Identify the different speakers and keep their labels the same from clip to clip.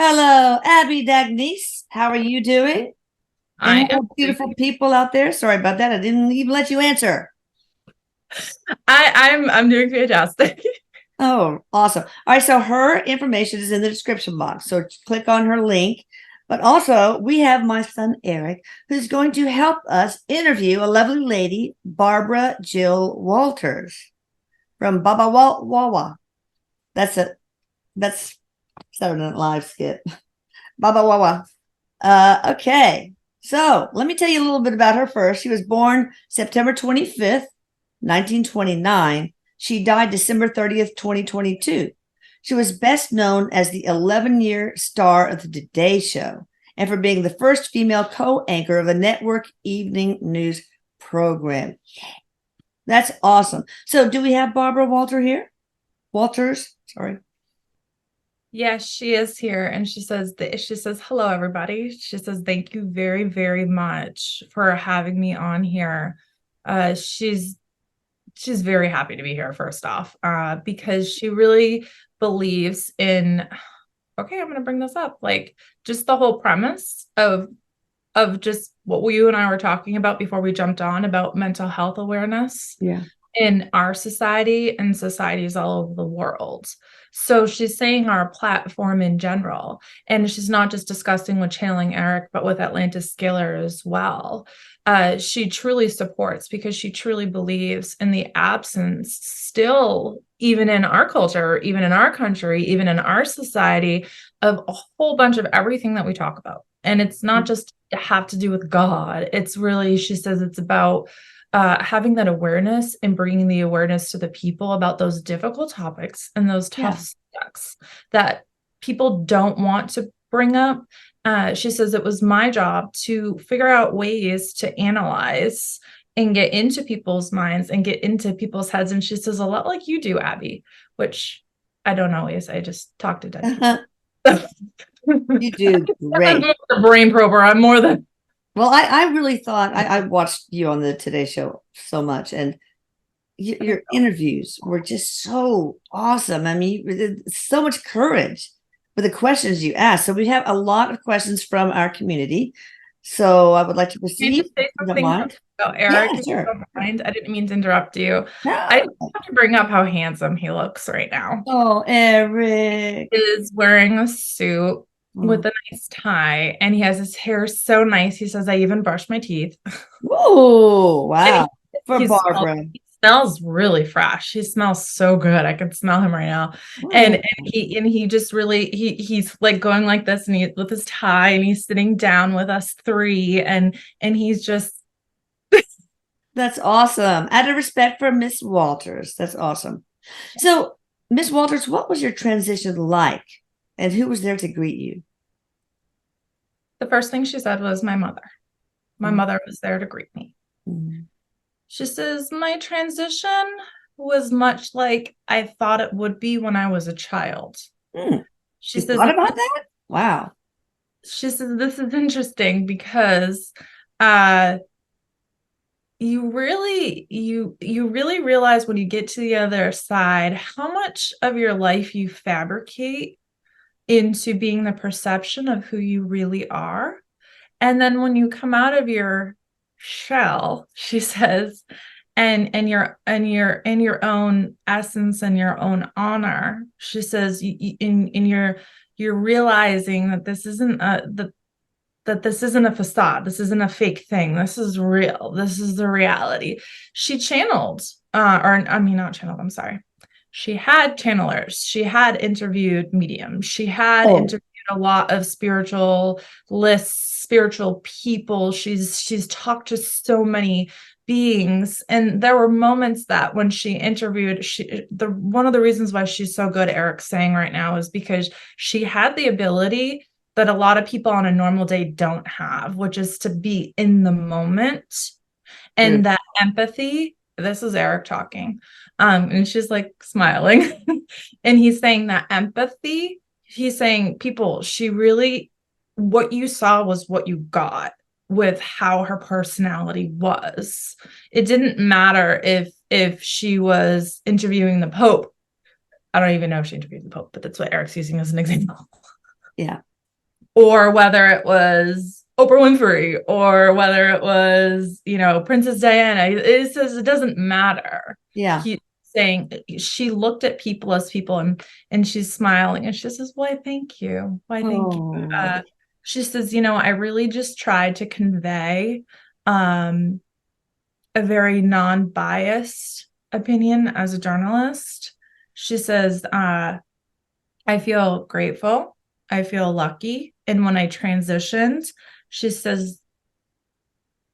Speaker 1: Hello, Abby Dagnese. How are you doing? And
Speaker 2: I am
Speaker 1: hello, beautiful
Speaker 2: great.
Speaker 1: people out there. Sorry about that. I didn't even let you answer.
Speaker 2: I'm doing fantastic.
Speaker 1: Oh, awesome. All right, so her information is in the description box. So click on her link. But also, we have my son Erik, who's going to help us interview a lovely lady, Barbara Jill Walters from Baba Wawa. That's it. That's Saturday Night Live skit. Baba Wawa. Okay. So let me tell you a little bit about her first. She was born September 25th, 1929. She died December 30th, 2022. She was best known as the 11-year star of the Today Show and for being the first female co-anchor of a network evening news program. That's awesome. So do we have Barbara Walter here? Walters, sorry.
Speaker 2: Yes, she is here, and she says hello, everybody. She says thank you very, very much for having me on here. Uh, she's she's very happy to be here, first off, because she really believes in. Okay, I'm going to bring this up, like just the whole premise of just what you and I were talking about before we jumped on about mental health awareness
Speaker 1: Yeah.
Speaker 2: in our society and societies all over the world. So she's saying our platform in general, and she's not just discussing with Channeling Erik, but with Atlantis Scalar as well. She truly supports because she truly believes in the absence still, even in our culture, even in our country, even in our society, of a whole bunch of everything that we talk about. And it's not just have to do with God. It's really, she says, it's about having that awareness and bringing the awareness to the people about those difficult topics and those tough
Speaker 1: Yeah.
Speaker 2: subjects that people don't want to bring up. She says it was my job to figure out ways to analyze and get into people's minds and get into people's heads. And she says a lot like you do, Abby, which I don't always. I just talk to dead people.
Speaker 1: You do
Speaker 2: I'm
Speaker 1: great.
Speaker 2: more the brain prober. I'm more the
Speaker 1: Well, I really thought I watched you on the Today Show so much, and your interviews were just so awesome. I mean, so much courage with the questions you asked. So we have a lot of questions from our community. So I would like to
Speaker 2: Can I
Speaker 1: proceed,
Speaker 2: just say
Speaker 1: if you don't
Speaker 2: something
Speaker 1: mind.
Speaker 2: about
Speaker 1: Yeah,
Speaker 2: Erik, if you
Speaker 1: sure.
Speaker 2: don't mind? I didn't mean to interrupt you. I
Speaker 1: No.
Speaker 2: just have to bring up how handsome he looks right now.
Speaker 1: Oh, Erik.
Speaker 2: He is wearing a suit
Speaker 1: Oh.
Speaker 2: with a nice tie, and he has his hair so nice. He says, I even brush my teeth.
Speaker 1: Whoa,
Speaker 2: And
Speaker 1: wow. For Barbara.
Speaker 2: he smells really fresh. He smells so good. I can smell him right now. And,
Speaker 1: Oh,
Speaker 2: and he just really he's like going like this, and he with his tie, and he's sitting down with us three, and he's just
Speaker 1: that's awesome. Out of respect for Miss Walters. That's awesome. So, Miss Walters, what was your transition like? And who was there to greet you?
Speaker 2: the first thing she said was my mother. My mother was there to greet me.
Speaker 1: Mm-hmm.
Speaker 2: She says, my transition was much like I thought it would be when I was a child.
Speaker 1: Mm.
Speaker 2: She
Speaker 1: You
Speaker 2: says,
Speaker 1: thought about that? Wow.
Speaker 2: this is interesting because uh you really realize when you get to the other side how much of your life you fabricate into being the perception of who you really are. And then when you come out of your shell, she says, and your own essence and your own honor, she says, in your you're realizing that this isn't a facade, this isn't a fake thing, this is real, this is the reality. She channeled, or I mean, not channeled, I'm sorry. She had channelers, she had interviewed mediums, she had
Speaker 1: Oh,
Speaker 2: interviewed a lot of spiritual lists, spiritual people. She's talked to so many beings, and there were moments that when she interviewed, the one of the reasons why she's so good, Erik's saying right now, is because she had the ability that a lot of people on a normal day don't have, which is to be in the moment
Speaker 1: true.
Speaker 2: and that empathy. This is Erik talking. And she's like smiling. And he's saying that empathy, he's saying, people, she really, what you saw was what you got with how her personality was. It didn't matter if she was interviewing the Pope. I don't even know if she interviewed the Pope, but that's what Erik's using as an example.
Speaker 1: Yeah.
Speaker 2: or whether it was Oprah Winfrey, or whether it was, Princess Diana. It says it doesn't matter.
Speaker 1: Yeah.
Speaker 2: He's saying she looked at people as people, and she's smiling, and she says, "Why, thank you. Why, thank you."
Speaker 1: Oh,
Speaker 2: She says, I really just tried to convey a very non-biased opinion as a journalist. She says, I feel grateful. I feel lucky. And when I transitioned, she says,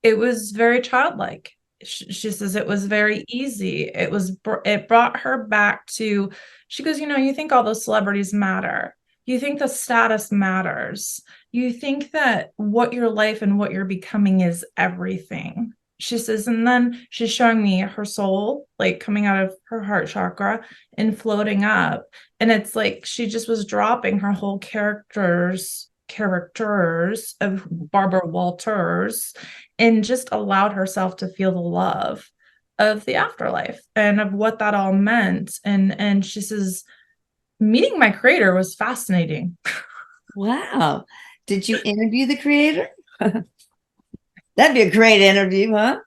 Speaker 2: it was very childlike. She says it was very easy. It brought her back to, she goes, you think all those celebrities matter. You think the status matters. You think that what your life and what you're becoming is everything. She says, and then she's showing me her soul, like coming out of her heart chakra and floating up. And it's like she just was dropping her whole characters of Barbara Walters, and just allowed herself to feel the love of the afterlife and of what that all meant. And she says, meeting my creator was fascinating.
Speaker 1: wow. Did you interview the creator? That'd be a great interview, huh?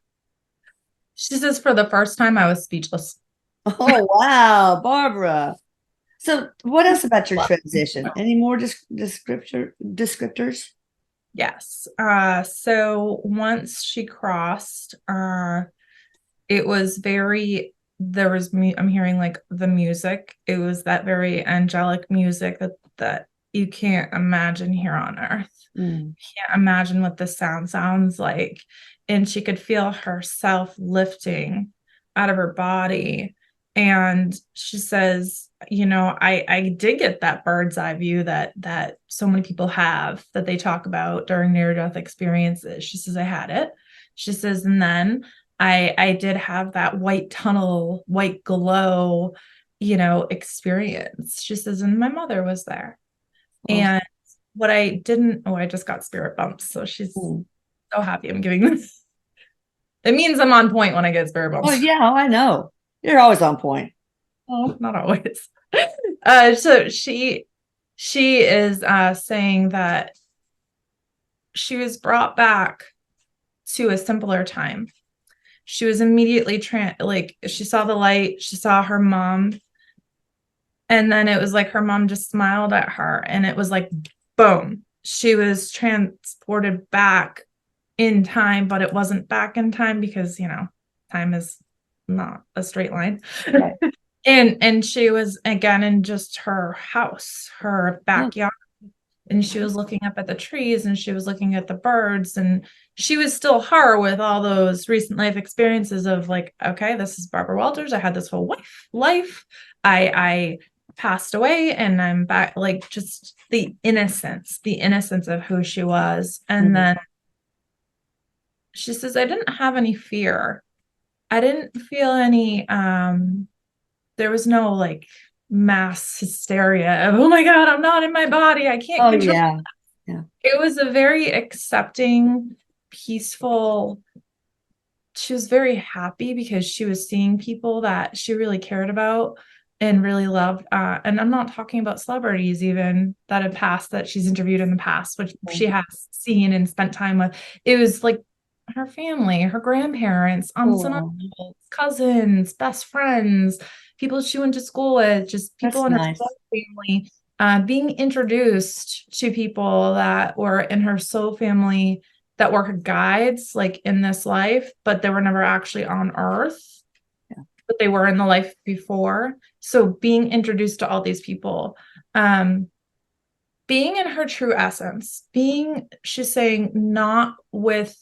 Speaker 2: She says, for the first time, I was speechless.
Speaker 1: Oh, wow, Barbara. So, what else about your transition? Any more descriptors?
Speaker 2: Yes. So once she crossed, it was very, I'm hearing like the music. It was that very angelic music that you can't imagine here on earth.
Speaker 1: Mm.
Speaker 2: Can't imagine what the sound sounds like. And she could feel herself lifting out of her body. And she says, I did get that bird's eye view that so many people have, that they talk about during near-death experiences. She says, I had it. She says, and then I did have that white tunnel, white glow, experience. She says, and my mother was there.
Speaker 1: Oh.
Speaker 2: And what I didn't, I just got spirit bumps. So she's so happy I'm giving this. It means I'm on point when I get spirit bumps.
Speaker 1: Oh, yeah, I know. You're always on point.
Speaker 2: Oh, not always. So she is saying that she was brought back to a simpler time. She was immediately like she saw the light, she saw her mom, and then it was like her mom just smiled at her, and it was like boom, she was transported back in time, but it wasn't back in time because time is not a straight line.
Speaker 1: Right.
Speaker 2: And she was again in just her house, her backyard, and she was looking up at the trees, and she was looking at the birds, and she was still her with all those recent life experiences of like, okay, this is Barbara Walters. I had this whole life. I passed away, and I'm back. Like just the innocence of who she was. And then she says, I didn't have any fear. I didn't feel any, there was no like mass hysteria of, oh my God, I'm not in my body. I can't control.
Speaker 1: Yeah. Yeah.
Speaker 2: It was a very accepting, peaceful, she was very happy because she was seeing people that she really cared about and really loved. And I'm not talking about celebrities even that have passed, that she's interviewed in the past, which she has seen and spent time with. It was like her family, her grandparents, aunts and uncles, cousins, best friends, people she went to school with, just people in her soul family, being introduced to people that were in her soul family that were her guides, like in this life, but they were never actually on earth, but they were in the life before. So being introduced to all these people, being in her true essence, she's saying, not with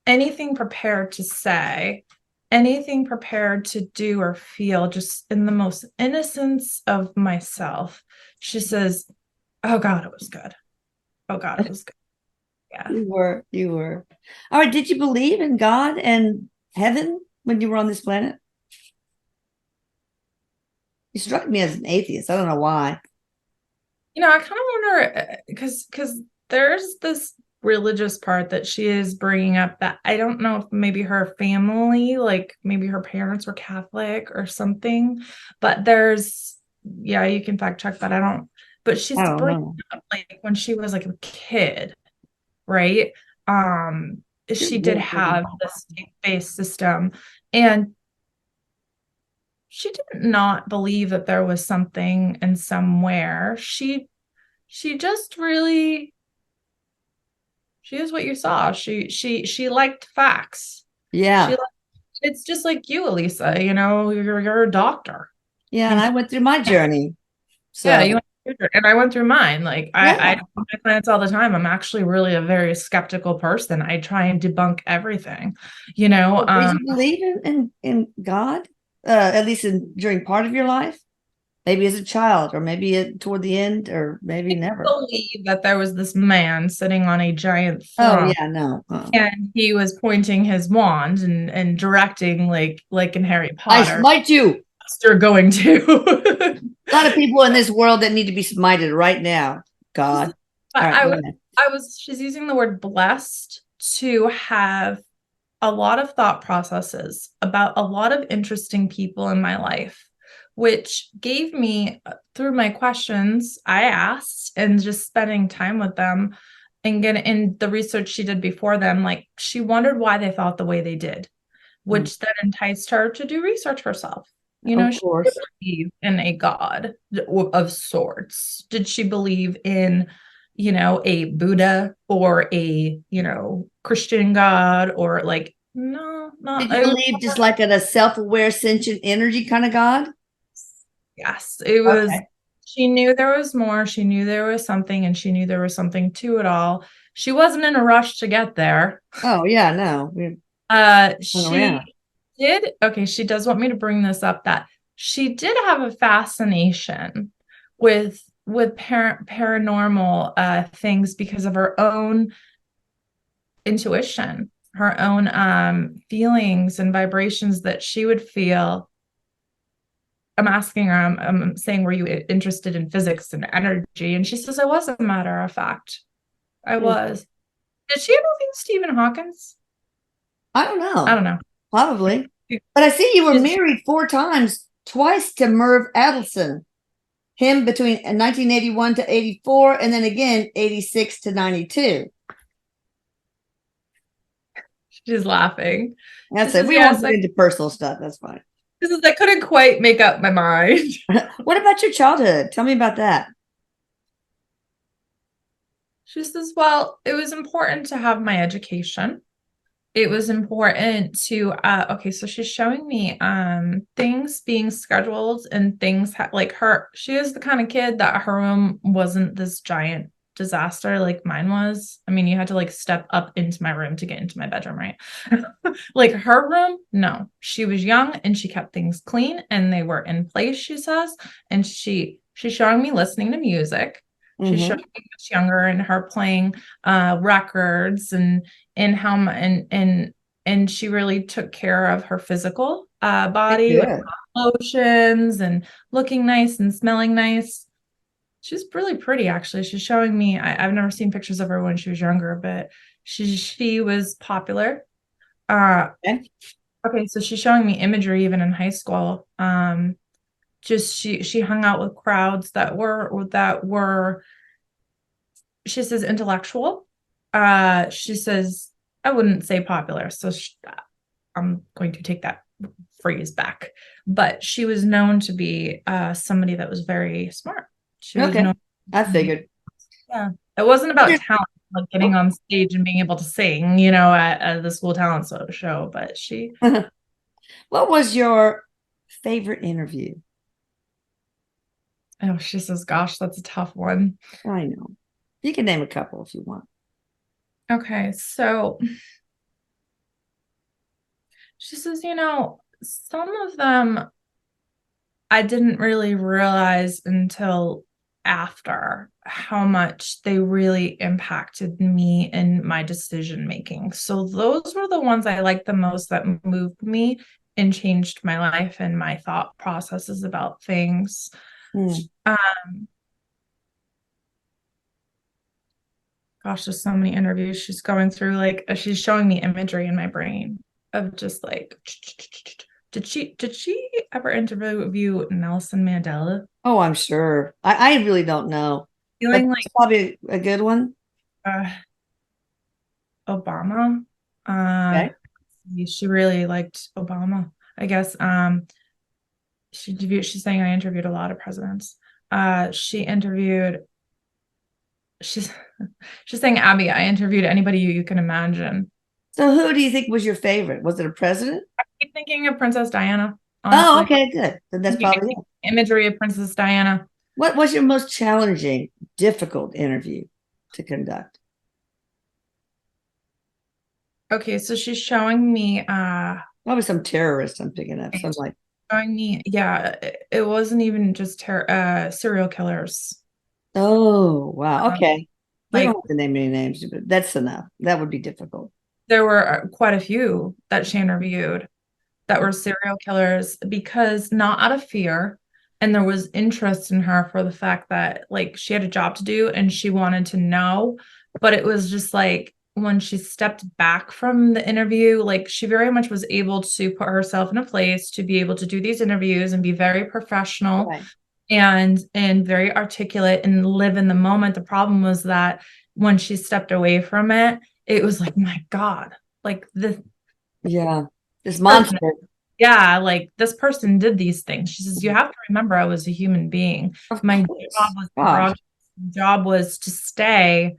Speaker 2: anything prepared to say, anything prepared to do or feel, just in the most innocence of myself. She says, oh God, it was good. Oh God, it was good. Yeah.
Speaker 1: You were. All right. Did you believe in God and heaven when you were on this planet? You struck me as an atheist. I don't know why.
Speaker 2: I kind of wonder, because there's this religious part that she is bringing up that I don't know if maybe her family, like maybe her parents were Catholic or something, but you can fact check that. but she's
Speaker 1: I don't
Speaker 2: bringing
Speaker 1: know.
Speaker 2: up like when she was like a kid, right? Um,
Speaker 1: She was
Speaker 2: she did
Speaker 1: really pretty.
Speaker 2: have this faith-based system, and she did not believe that there was something in somewhere. She just really she is what you saw. She liked facts. She
Speaker 1: Yeah.
Speaker 2: liked, it's just like you, Elisa, you know, you're a doctor.
Speaker 1: Yeah. And
Speaker 2: You
Speaker 1: I went through my journey.
Speaker 2: Yeah,
Speaker 1: So
Speaker 2: you went through it, and I went through mine. Like I
Speaker 1: yeah.
Speaker 2: tell my clients all the time, I'm actually really a very skeptical person. I try and debunk everything, you know.
Speaker 1: Well, did you believe in God? At least during part of your life? Maybe as a child, or maybe toward the end, or maybe
Speaker 2: I
Speaker 1: never.
Speaker 2: believe that there was this man sitting on a giant
Speaker 1: Oh
Speaker 2: throne,
Speaker 1: yeah, no.
Speaker 2: and he was pointing his wand and directing like in Harry
Speaker 1: I
Speaker 2: Potter.
Speaker 1: smite you.
Speaker 2: You're going to.
Speaker 1: A lot of people in this world that need to be smited right now. God. All
Speaker 2: But
Speaker 1: right, go ahead.
Speaker 2: she's using the word blessed to have a lot of thought processes about a lot of interesting people in my life, which gave me, through my questions I asked and just spending time with them and getting in the research she did before them, like she wondered why they thought the way they did,
Speaker 1: Mm,
Speaker 2: which then enticed her to do research herself. You know,
Speaker 1: of
Speaker 2: she did
Speaker 1: course.
Speaker 2: believe in a god of sorts. Did she believe in, you know, a Buddha or a, you know, Christian god or like, no,
Speaker 1: Did
Speaker 2: not,
Speaker 1: you
Speaker 2: it was,
Speaker 1: believe just like in a self-aware, sentient energy kind of God?
Speaker 2: yes, it was,
Speaker 1: Okay.
Speaker 2: she knew there was more. She knew there was something and she knew there was something to it all. She wasn't in a rush to get there.
Speaker 1: Oh yeah, no. We're going
Speaker 2: She
Speaker 1: around.
Speaker 2: did, okay, she does want me to bring this up that she did have a fascination with paranormal things because of her own intuition, her own feelings and vibrations that she would feel. I'm asking her, I'm saying, were you interested in physics and energy? And she says, I was, a matter of fact. I
Speaker 1: Hmm.
Speaker 2: was. Did she ever think Stephen Hawking's?
Speaker 1: I don't
Speaker 2: I
Speaker 1: know.
Speaker 2: don't know.
Speaker 1: Probably. But I see you were
Speaker 2: She's
Speaker 1: married four times, twice to Merv Adelson. Him between 1981 to 84, and then again 86 to 92.
Speaker 2: she's laughing. She
Speaker 1: That's it.
Speaker 2: says,
Speaker 1: We won't
Speaker 2: yes,
Speaker 1: get into personal stuff. That's fine.
Speaker 2: this is I couldn't quite make up my mind.
Speaker 1: What about your childhood? Tell me about that.
Speaker 2: She says, well, it was important to have my education. It was important to okay, so she's showing me things being scheduled and things like her, she is the kind of kid that her room wasn't this giant disaster like mine was. I mean, you had to like step up into my room to get into my bedroom, right? Like her room, no. She was young and she kept things clean and they were in place, she says. And she's showing me listening to music. She's showing
Speaker 1: Mm-hmm.
Speaker 2: me much younger and her playing records and how and she really took care of her physical body with
Speaker 1: Good.
Speaker 2: lotions and looking nice and smelling nice. She's really pretty, actually. She's showing me. I've never seen pictures of her when she was younger, but she was popular.
Speaker 1: Okay.
Speaker 2: Okay, so she's showing me imagery even in high school. Just she hung out with crowds that were she says intellectual. She says I wouldn't say popular, so I'm going to take that phrase back. But she was known to be somebody that was very smart. She was
Speaker 1: Okay.
Speaker 2: known
Speaker 1: I
Speaker 2: to be,
Speaker 1: figured.
Speaker 2: yeah. It wasn't about talent, like getting on stage and being able to sing, you know, at the school talent show. But she,
Speaker 1: What was your favorite interview?
Speaker 2: oh, she says, gosh, that's a tough one.
Speaker 1: I know. You can name a couple if you want.
Speaker 2: Okay, so she says, you know, some of them I didn't really realize until after how much they really impacted me and my decision making. So those were the ones I liked the most that moved me and changed my life and my thought processes about things.
Speaker 1: Hmm.
Speaker 2: Um, gosh, there's so many interviews she's going through. Like she's showing me imagery in my brain of just like Did she ever interview Nelson Mandela?
Speaker 1: Oh, I'm sure. I really don't know, but
Speaker 2: Feeling
Speaker 1: it's
Speaker 2: like
Speaker 1: probably a good one.
Speaker 2: uh, Obama. Uh,
Speaker 1: Okay.
Speaker 2: she really liked Obama, I guess. She's saying I interviewed a lot of presidents. She interviewed. She's she's saying Abby. I interviewed anybody you can imagine.
Speaker 1: So who do you think was your favorite? Was it a president?
Speaker 2: I keep thinking of Princess Diana.
Speaker 1: Oh,
Speaker 2: Honestly,
Speaker 1: okay, good. Then that's probably it.
Speaker 2: imagery of Princess Diana.
Speaker 1: What was your most challenging, difficult interview to conduct?
Speaker 2: Okay, so she's showing me
Speaker 1: Probably some terrorist I'm picking up. Some
Speaker 2: right,
Speaker 1: like,
Speaker 2: showing me, yeah, it wasn't even just serial killers.
Speaker 1: oh, wow.
Speaker 2: Um,
Speaker 1: Okay. We don't
Speaker 2: like
Speaker 1: have to name any names, but that's enough. That would be difficult.
Speaker 2: there were quite a few that she interviewed that were serial killers because not out of fear, and there was interest in her for the fact that like she had a job to do and she wanted to know, but it was just like when she stepped back from the interview, like she very much was able to put herself in a place to be able to do these interviews and be very professional
Speaker 1: Right.
Speaker 2: and very articulate and live in the moment. The problem was that when she stepped away from it, it was like, my God, like this
Speaker 1: Yeah. This
Speaker 2: person,
Speaker 1: monster.
Speaker 2: yeah, like this person did these things. She says, you have to remember I was a human being.
Speaker 1: Of
Speaker 2: My
Speaker 1: course.
Speaker 2: job was
Speaker 1: Gosh.
Speaker 2: to stay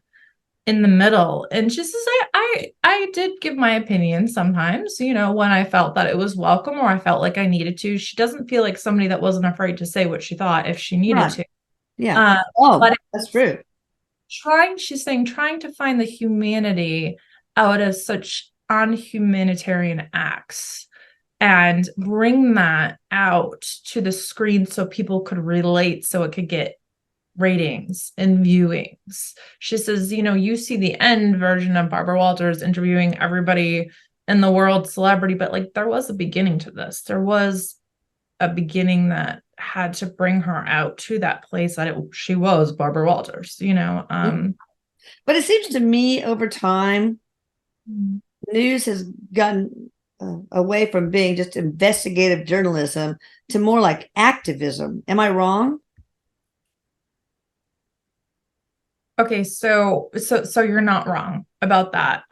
Speaker 2: in the middle. And she says, I did give my opinion sometimes, when I felt that it was welcome or I felt like I needed to. She doesn't feel like somebody that wasn't afraid to say what she thought if she needed
Speaker 1: Right.
Speaker 2: to.
Speaker 1: Yeah.
Speaker 2: Uh,
Speaker 1: Oh,
Speaker 2: but
Speaker 1: that's true.
Speaker 2: she's saying, trying to find the humanity out of such unhumanitarian acts and bring that out to the screen so people could relate, so it could get ratings and viewings. She says, you see the end version of Barbara Walters interviewing everybody in the world, celebrity, but like there was a beginning to this. There was a beginning that had to bring her out to that place that she was Barbara Walters,
Speaker 1: Mhm. But it seems to me over time, news has gotten away from being just investigative journalism to more like activism. Am I wrong?
Speaker 2: Okay, so you're not wrong about that.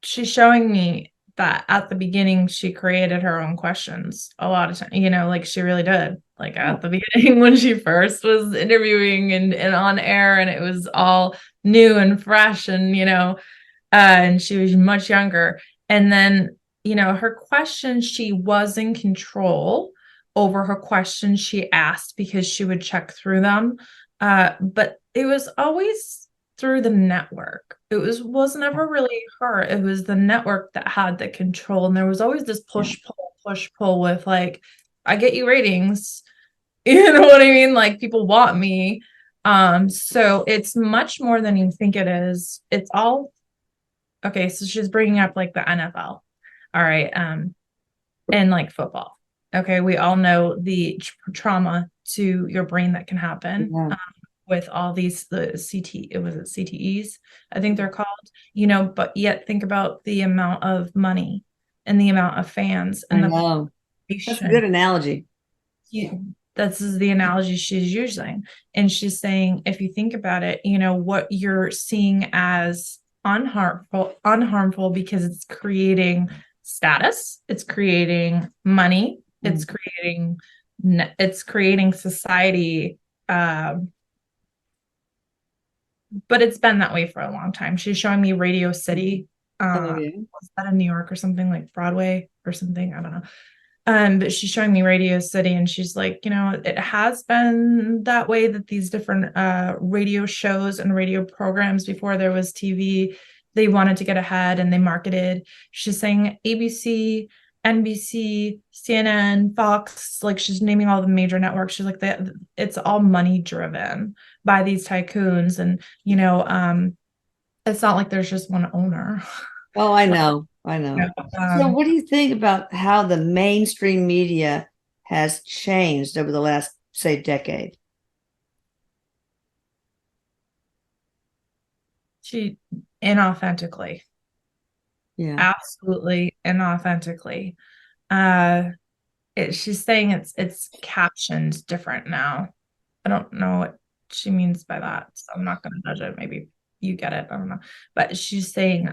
Speaker 2: She's showing me that at the beginning she created her own questions a lot of time, like she really did. Like
Speaker 1: Yeah.
Speaker 2: at the beginning when she first was interviewing and on air and it was all new and fresh and she was much younger. And then, her questions, she was in control over her questions she asked because she would check through them. But it was always through the network. It was never really her. It was the network that had the control. And there was always this
Speaker 1: Yeah.
Speaker 2: push pull with like, I get you ratings. You know what I mean? Like people want me. So it's much more than you think it is. It's all okay. So she's bringing up like the NFL. All right. And like football. Okay. We all know the trauma to your brain that can happen
Speaker 1: Yeah.
Speaker 2: with all these, it was it CTEs, I think they're called, but yet think about the amount of money and the amount of fans
Speaker 1: I
Speaker 2: and the
Speaker 1: know. That's a
Speaker 2: population.
Speaker 1: good analogy.
Speaker 2: This is the analogy she's using. And she's saying, if you think about it, what you're seeing as unharmful because it's creating status, it's creating money,
Speaker 1: Mm.
Speaker 2: it's creating society. But it's been that way for a long time. She's showing me Radio City.
Speaker 1: Oh, yeah.
Speaker 2: Was that in New York or something like Broadway or something? I don't know. But she's showing me Radio City and she's like, it has been that way that these different radio shows and radio programs before there was TV, they wanted to get ahead and they marketed. She's saying ABC, NBC, CNN, Fox, like she's naming all the major networks. She's like that it's all money driven by these tycoons. And, it's not like there's just one owner.
Speaker 1: Oh, I know. I know. So,
Speaker 2: Um,
Speaker 1: what do you think about how the mainstream media has changed over the last, say, decade?
Speaker 2: she inauthentically.
Speaker 1: Yeah.
Speaker 2: Absolutely inauthentically. She's saying it's captioned different now. I don't know what she means by that, so I'm not going to judge it. Maybe you get it. I don't know. But she's saying,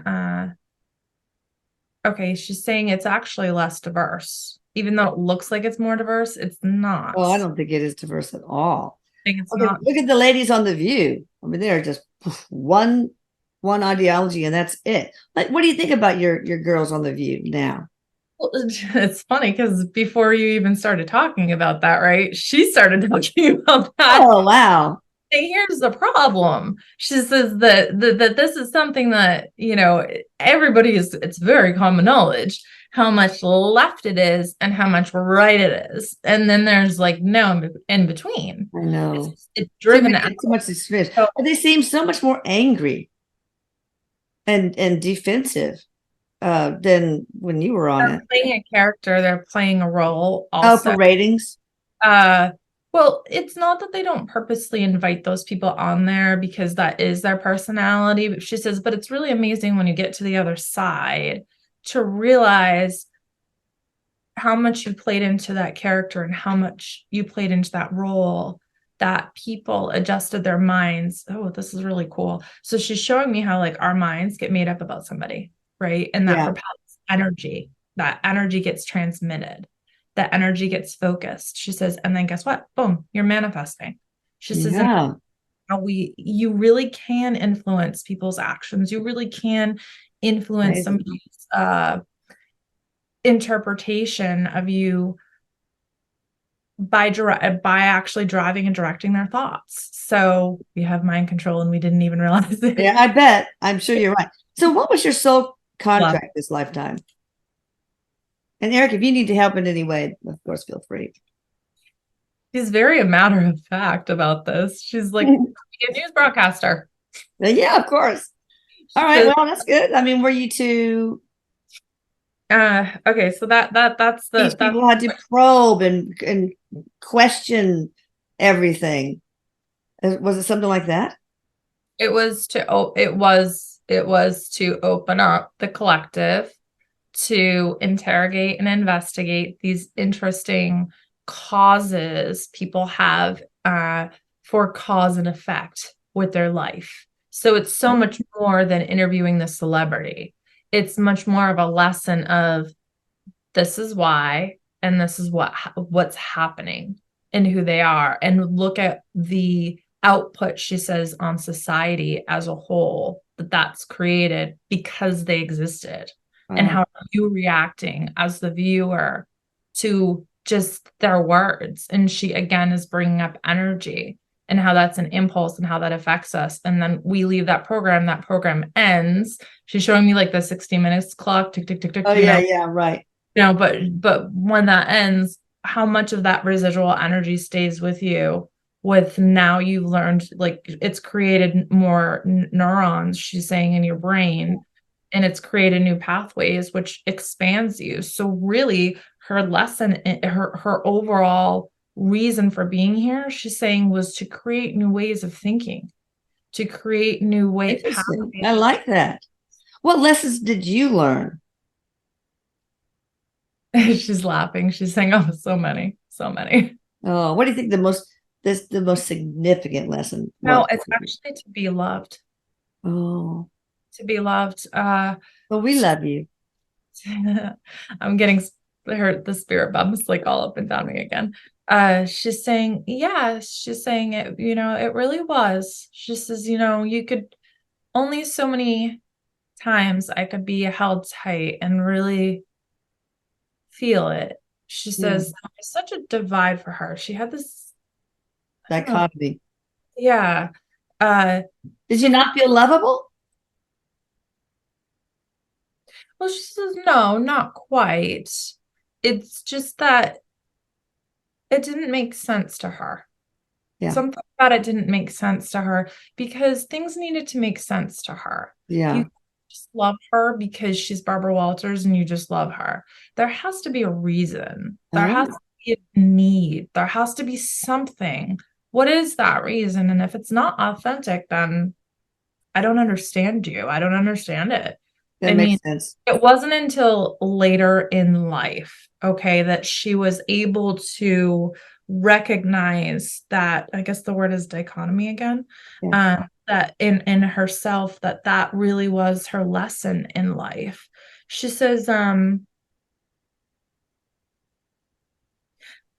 Speaker 2: okay, she's saying it's actually less diverse. Even though it looks like it's more diverse, it's not.
Speaker 1: Oh, I don't think it is diverse at all.
Speaker 2: I think it's
Speaker 1: Okay,
Speaker 2: not.
Speaker 1: look at the ladies on The View. I mean, they're just one ideology, and that's it. Like, what do you think about your girls on The View now?
Speaker 2: Well, it's funny because before you even started talking about that, right? She started talking about that.
Speaker 1: Oh, wow.
Speaker 2: And here's the problem. She says that this is something that, everybody is, it's very common knowledge how much left it is and how much right it is. And then there's like no in between.
Speaker 1: I know.
Speaker 2: It's driven out.
Speaker 1: Too much experience.
Speaker 2: So
Speaker 1: But they seem so much more angry and defensive than when you were on
Speaker 2: they're
Speaker 1: it.
Speaker 2: playing a character, they're playing a role
Speaker 1: Oh,
Speaker 2: also.
Speaker 1: for ratings?
Speaker 2: Uh, well, it's not that they don't purposely invite those people on there because that is their personality. But she says, but it's really amazing when you get to the other side to realize how much you played into that character and how much you played into that role, that people adjusted their minds. Oh, this is really cool. So she's showing me how like our minds get made up about somebody, right? And that
Speaker 1: Yeah.
Speaker 2: propels energy. That energy gets transmitted. That energy gets focused. She says, and then guess what? Boom, you're manifesting. She says, and
Speaker 1: Yeah.
Speaker 2: how you really can influence people's actions. You really can influence
Speaker 1: Amazing.
Speaker 2: somebody's interpretation of you by actually driving and directing their thoughts. So we have mind control and we didn't even realize it.
Speaker 1: Yeah, I bet. I'm sure you're right. So what was your soul
Speaker 2: Love.
Speaker 1: contract this lifetime? And Erik, if you need to help in any way, of course, feel free.
Speaker 2: She's very a matter of fact about this. She's like a news broadcaster.
Speaker 1: Yeah, of course. All right, well, that's good. I mean, were you to
Speaker 2: Okay, so that's
Speaker 1: these people had to probe and question everything. Was it something like that?
Speaker 2: it was to open up the collective to interrogate and investigate these interesting causes people have for cause and effect with their life. So it's so much more than interviewing the celebrity. It's much more of a lesson of this is why, and this is what's happening and who they are, and look at the output, she says, on society as a whole that's created because they existed. And how are you reacting as the viewer to just their words? And she again is bringing up energy and how that's an impulse and how that affects us. And then we leave that program ends. She's showing me like the 60 minutes clock, tick, tick, tick, tick.
Speaker 1: Oh, yeah, yeah, right.
Speaker 2: But when that ends, how much of that residual energy stays with you? With now you've learned, like it's created more neurons, she's saying, in your brain, and it's created new pathways, which expands you. So really, her lesson, her overall reason for being here, she's saying, was to create new ways of thinking, to create new ways.
Speaker 1: Interesting. I like that. What lessons did you learn?
Speaker 2: She's laughing. She's saying, "Oh, so many, so many."
Speaker 1: Oh, what do you think the most significant lesson
Speaker 2: No,
Speaker 1: was?
Speaker 2: it's actually to be loved.
Speaker 1: Oh,
Speaker 2: To be loved.
Speaker 1: well, we love you.
Speaker 2: I'm getting the spirit bumps like all up and down me again. She's saying, yeah, she's saying it, it really was. She says, you could only so many times I could be held tight and really feel it. She says there's such a divide for her. She had this
Speaker 1: Dichotomy.
Speaker 2: yeah.
Speaker 1: Did you not feel lovable?
Speaker 2: Well, she says, no, not quite. It's just that it didn't make sense to her.
Speaker 1: Yeah.
Speaker 2: Something about it didn't make sense to her because things needed to make sense to her.
Speaker 1: Yeah.
Speaker 2: You just love her because she's Barbara Walters and you just love her. There has to be a reason. There has to be a need. There has to be something. What is that reason? And if it's not authentic, then I don't understand you. I don't understand it.
Speaker 1: That
Speaker 2: I
Speaker 1: makes
Speaker 2: mean,
Speaker 1: sense.
Speaker 2: it wasn't until later in life, okay, that she was able to recognize that, I guess the word is dichotomy again,
Speaker 1: Yeah.
Speaker 2: that in herself, that that really was her lesson in life. She says,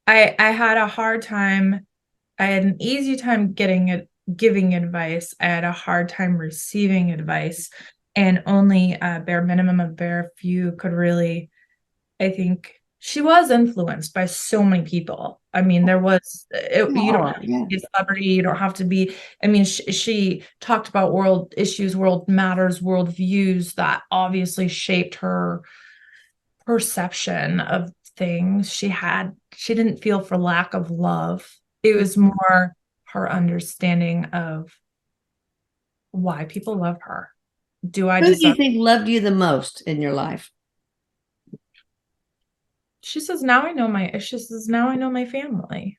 Speaker 2: I had a hard time. I had an easy time giving advice. I had a hard time receiving advice, and only a bare minimum of bare few could really, I think she was influenced by so many people. I mean, you don't
Speaker 1: Oh,
Speaker 2: have to
Speaker 1: yeah.
Speaker 2: be a celebrity, you don't have to be, I mean, she talked about world issues, world matters, world views that obviously shaped her perception of things. She didn't feel for lack of love. It was more her understanding of why people love her. Do I
Speaker 1: Who do you
Speaker 2: deserve?
Speaker 1: think loved you the most in your life?
Speaker 2: She says, now I know my family.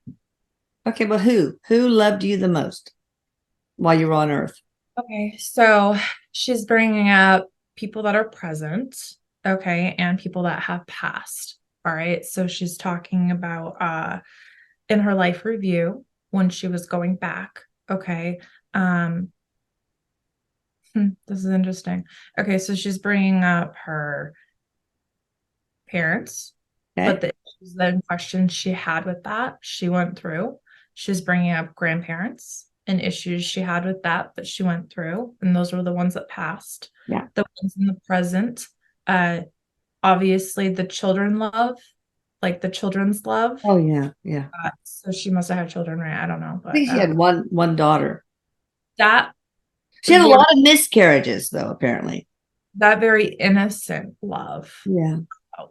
Speaker 1: Okay, but who loved you the most while you were on Earth?
Speaker 2: Okay, so she's bringing up people that are present, okay, and people that have passed. All right, so she's talking about in her life review when she was going back, okay. um this is interesting. Okay, so she's bringing up her parents,
Speaker 1: Okay.
Speaker 2: but the issues and questions she had with that, she went through. She's bringing up grandparents and issues she had with that she went through, and those were the ones that passed.
Speaker 1: Yeah.
Speaker 2: The ones in the present, uh, obviously the children love, like the children's love.
Speaker 1: Oh, yeah. Yeah.
Speaker 2: So she must have had children, right? I don't know,
Speaker 1: I
Speaker 2: but
Speaker 1: think she had one daughter.
Speaker 2: that
Speaker 1: She had a
Speaker 2: very
Speaker 1: lot of miscarriages, though, apparently.
Speaker 2: that very innocent love.
Speaker 1: Yeah.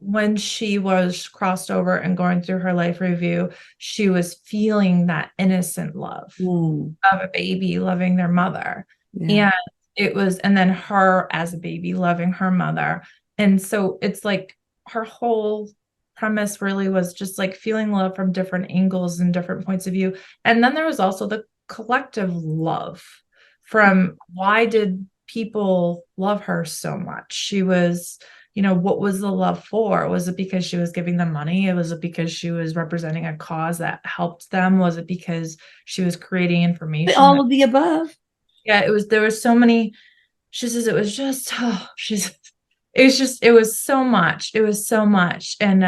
Speaker 2: When she was crossed over and going through her life review, she was feeling that innocent love
Speaker 1: Mm,
Speaker 2: of a baby loving their mother.
Speaker 1: yeah.
Speaker 2: And and then her as a baby loving her mother. And so it's like her whole premise really was just like feeling love from different angles and different points of view. And then there was also the collective love from why did people love her so much? She was, what was the love for? Was it because she was giving them money? Was it because she was representing a cause that helped them? Was it because she was creating information
Speaker 1: All
Speaker 2: that,
Speaker 1: of the above.
Speaker 2: yeah, there was so many. She says it was just, it was so much. It was so much. And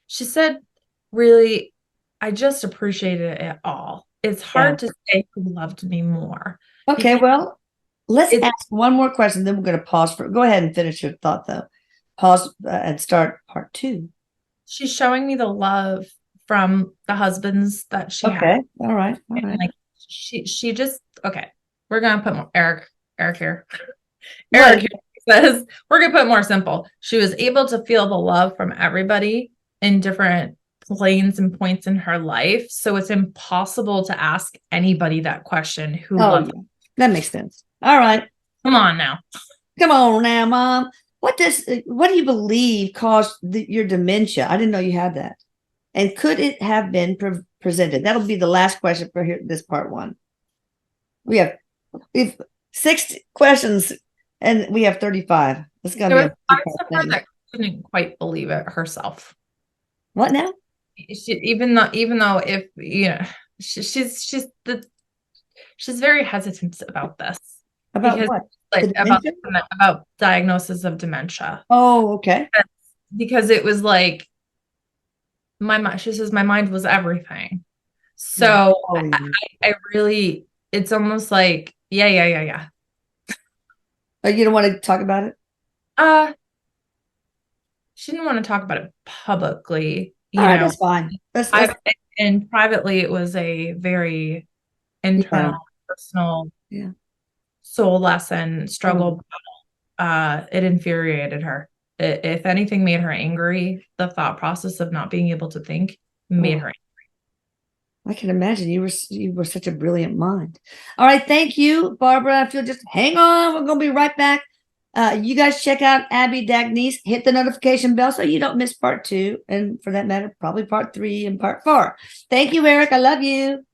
Speaker 2: she said, really, I just appreciated it all. It's
Speaker 1: Yeah.
Speaker 2: hard to say who loved me more
Speaker 1: Okay,
Speaker 2: because
Speaker 1: well, let's
Speaker 2: it's
Speaker 1: ask one more question, then we're going to pause for. Go ahead and finish your thought, though. Pause and start part two.
Speaker 2: she's showing me the love from the husbands that she had.
Speaker 1: Okay. All right. All
Speaker 2: And
Speaker 1: right.
Speaker 2: like she just, okay, we're gonna put more Eric here.
Speaker 1: What?
Speaker 2: Eric here says we're gonna put more simple. She was able to feel the love from everybody in different planes and points in her life. So it's impossible to ask anybody that question who
Speaker 1: Oh,
Speaker 2: loved her.
Speaker 1: yeah. That makes sense. All right.
Speaker 2: Come on now.
Speaker 1: Come on now, Mom. What do you believe caused your dementia? I didn't know you had that. And could it have been presented? That'll be the last question for this part one. We have we've 6 questions and we have 35. It's gonna
Speaker 2: There
Speaker 1: be
Speaker 2: was
Speaker 1: a
Speaker 2: parts of her
Speaker 1: thing.
Speaker 2: that couldn't quite believe it herself.
Speaker 1: What now?
Speaker 2: Even though if she's very hesitant about this
Speaker 1: About
Speaker 2: because
Speaker 1: what? The
Speaker 2: like
Speaker 1: dementia?
Speaker 2: about diagnosis of dementia,
Speaker 1: Oh, okay.
Speaker 2: because it was like my mind, she says my mind was everything.
Speaker 1: Yeah.
Speaker 2: So
Speaker 1: Oh, yeah.
Speaker 2: I really, it's almost like, yeah.
Speaker 1: Oh, you don't want to talk about it?
Speaker 2: Uh, she didn't want to talk about it publicly,
Speaker 1: All right, that's fine.
Speaker 2: I, and privately it was a very
Speaker 1: Yeah.
Speaker 2: internal, personal
Speaker 1: Yeah.
Speaker 2: soul lesson
Speaker 1: Oh,
Speaker 2: struggle. It infuriated her. If anything made her angry, the thought process of not being able to think made
Speaker 1: oh.
Speaker 2: her.
Speaker 1: I can imagine you were such a brilliant mind. All right, thank you, Barbara. If you'll just hang on, we're gonna be right back. You guys check out Abby Dagnese. Hit the notification bell so you don't miss part two, and for that matter, probably part three and part four. Thank you, Erik. I love you.